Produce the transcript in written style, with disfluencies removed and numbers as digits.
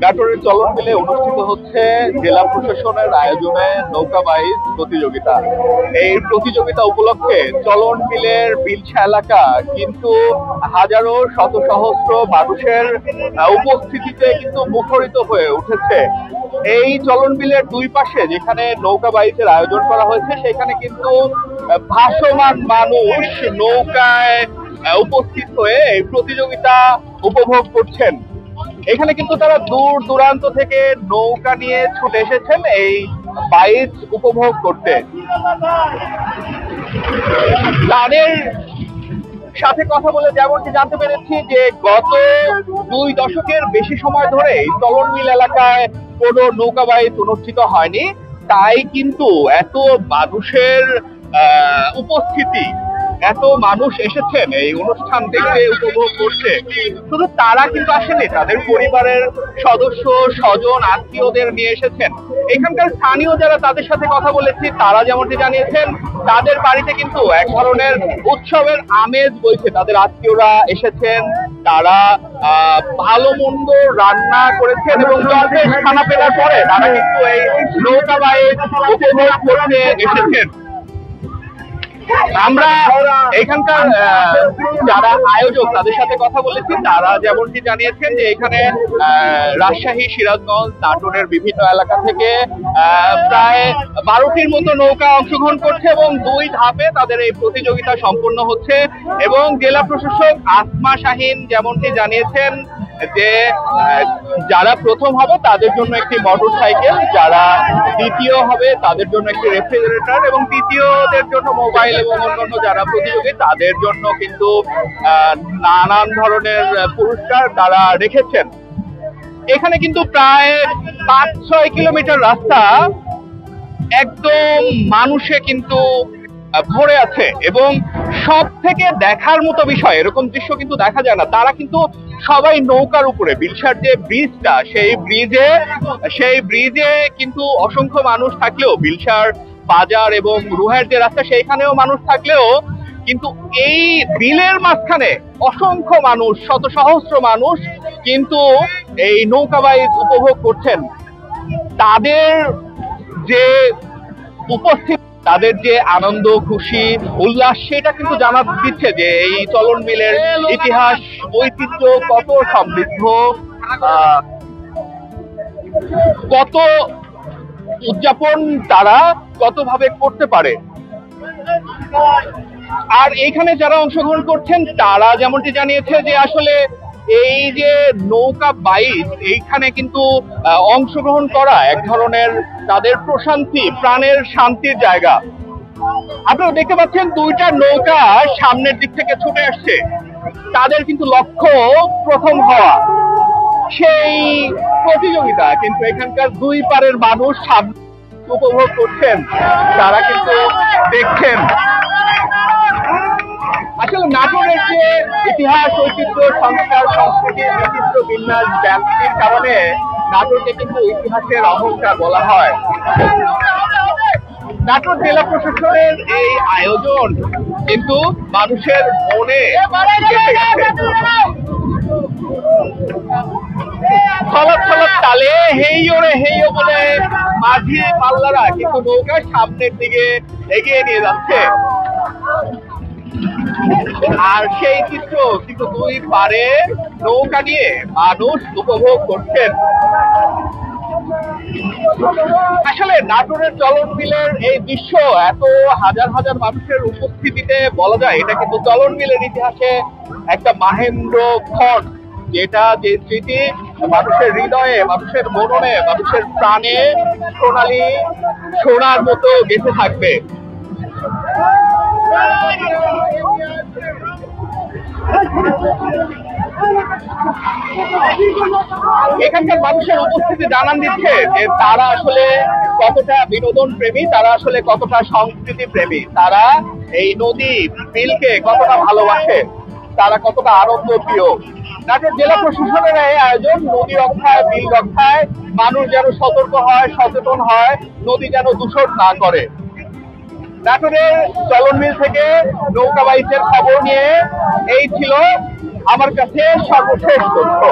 নাটোরের চলন বিলে অনুষ্ঠিত হচ্ছে জেলা প্রশাসনের আয়োজনে নৌকা বাইচ প্রতিযোগিতা। এই প্রতিযোগিতা উপলক্ষে চলন বিলের বিলছা এলাকা কিন্তু হাজারো শত সহস্র মানুষের উপস্থিতিতে কিন্তু মুখরিত হয়ে উঠেছে। এই চলন বিলের দুই পাশে যেখানে নৌকা বাইচের আয়োজন করা হয়েছে সেখানে কিন্তু ভাসমান মানুষ নৌকায় উপস্থিত হয়ে এই প্রতিযোগিতা উপভোগ করছেন। এখানে কিন্তু তারা দূর দূরান্ত থেকে নৌকা নিয়ে ছুটে এসেছেন এই বাইচ উপভোগ করতে। তাদের সাথে কথা বলে যেমনটি জানতে পেরেছি যে গত 2 দশকের বেশি সময় ধরে চলন বিল এলাকায় কোনো নৌকা বাইচ অনুষ্ঠিত হয়নি, তাই কিন্তু এত মানুষের উপস্থিতি, এত মানুষ এসেছেন এই অনুষ্ঠান দেখতে, উপভোগ করতে। শুধু তারা কিন্তু আসেনি, তাদের পরিবারের সদস্য স্বজন আত্মীয়দের নিয়ে এসেছেন। এখানকার স্থানীয় যারা, তাদের সাথে কথা বলেছি, তারা যেমনটি জানিয়েছেন তাদের বাড়িতে কিন্তু এক ধরনের উৎসবের আমেজ বইছে। তাদের আত্মীয়রা এসেছেন, তারা ভালো মন্দ রান্না করেছেন এবং যথেষ্ট খানা পেলার পরে তারা কিন্তু এই নৌকা বাইচ উপভোগ করতে এসেছেন। আমরা এখানকার যারা আয়োজক তাদের সাথে কথা বলেছি, তারা যেমনটি জানিয়েছেন যে এখানে রাজশাহী, সিরাজগঞ্জ, নাটোরের বিভিন্ন এলাকা থেকে প্রায় 12টির মতো নৌকা অংশগ্রহণ করছে এবং 2 ধাপে তাদের এই প্রতিযোগিতা সম্পন্ন হচ্ছে। এবং জেলা প্রশাসক আসমা শাহিন যেমনটি জানিয়েছেন যে যারা প্রথম হবে তাদের জন্য একটি মোটরসাইকেল, যারা দ্বিতীয় হবে তাদের জন্য একটি রেফ্রিজারেটর এবং তৃতীয়দের জন্য মোবাইল এবং অন্যান্য যারা প্রতিযোগী তাদের জন্য কিন্তু নানান ধরনের পুরস্কার তারা রেখেছেন। এখানে কিন্তু প্রায় 5-6 কিলোমিটার রাস্তা একদম মানুষে কিন্তু ভরে আছে এবং সব থেকে দেখার মতো বিষয়, এরকম দৃশ্য কিন্তু দেখা যায় না। তারা কিন্তু সবাই নৌকার উপরে, বিলসার যে ব্রিজটা সেই ব্রিজে কিন্তু অসংখ্য মানুষ থাকলেও, বিলসার বাজার এবং রুহের যে রাস্তা সেইখানেও মানুষ থাকলেও কিন্তু এই বিলের মাঝখানে অসংখ্য মানুষ, শত সহস্র মানুষ কিন্তু এই নৌকা বাইচ উপভোগ করছেন। তাদের যে উপস্থিতি, তাদের যে আনন্দ, খুশি, উল্লাস, সেটা কিন্তু জানা দিচ্ছে যে এই চলন বিলের ইতিহাস, ঐতিহ্য কত সমৃদ্ধ, কত উদযাপন তারা কতভাবে করতে পারে। আর এইখানে যারা অংশগ্রহণ করছেন তারা যেমনটি জানিয়েছে যে আসলে এই যে নৌকা বাইচ, এইখানে কিন্তু অংশগ্রহণ করা এক ধরনের তাদের প্রশান্তি, প্রাণের শান্তির জায়গা। আপনারা দেখতে পাচ্ছেন 2টা নৌকা সামনের দিক থেকে ছুটে আসছে, তাদের কিন্তু লক্ষ্য প্রথম হওয়া। সেই প্রতিযোগিতা কিন্তু এখানকার 2 পারের মানুষ উপভোগ করছেন, তারা কিন্তু দেখছেন। আসলে নাটোরের যে ইতিহাস, ঐতিহ্য, সংস্কার, সংস্কৃতি, বিচিত্র বিন্যাস, ব্যাপ্তির কারণে নাটোরকে কিন্তু ইতিহাসের অহংকার বলা হয়। নাটোর জেলা প্রশাসনের এই আয়োজন কিন্তু মানুষের মনে গেঁথে গেছে। ছলক ছলক তালে হেইও রে হেইও বলে মাঝি পাল্লারা কিন্তু নৌকার সামনের দিকে এগিয়ে নিয়ে যাচ্ছে। আর সেই চিত্র কিন্তু 2 পারে নৌকা নিয়ে মানুষ উপভোগ করছেন। আসলে নাটোরের চলন বিলের এই দৃশ্য এত হাজার হাজার মানুষের উপস্থিতিতে বলা যায় এটা কিন্তু চলন বিলের ইতিহাসে একটা মাহেন্দ্র ক্ষণ, যেটা যে স্মৃতি মানুষের হৃদয়ে, মানুষের মননে, মানুষের প্রাণে সোনালি সোনার মতো গেঁথে থাকবে। এখানকার মানুষের উপস্থিতি জানান দিচ্ছে যে তারা আসলে কতটা বিনোদন প্রেমী, তারা আসলে কতটা সংস্কৃতি প্রেমী, তারা এই নদী বিলকে কতটা ভালোবাসে, তারা কতটা আনন্দ প্রিয়। নাটোর জেলা প্রশাসনের এই আয়োজন নদী রক্ষায়, বিল রক্ষায় মানুষ যেন সতর্ক হয়, সচেতন হয়, নদী যেন দূষণ না করে। নাটোরের চলন বিল থেকে নৌকা বাইচের খবর নিয়ে এই ছিল আমার কাছে সর্বশেষ তথ্য।